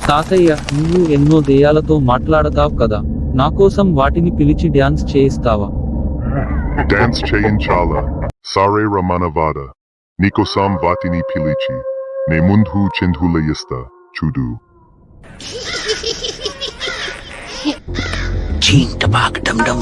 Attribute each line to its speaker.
Speaker 1: తాతయ్య, నువ్వు ఎన్నో దెయ్యాలతో మాట్లాడతావ్ కదా, నాకోసం వాటిని పిలిచి డ్యాన్స్ చేయిస్తావా?
Speaker 2: డాన్స్ చేయించాలా? సరే రమణవాడ, నీకోసం వాటిని పిలిచి నే ముందు చిందులయిస్తా చూడు.
Speaker 3: Ching tabak dum dum.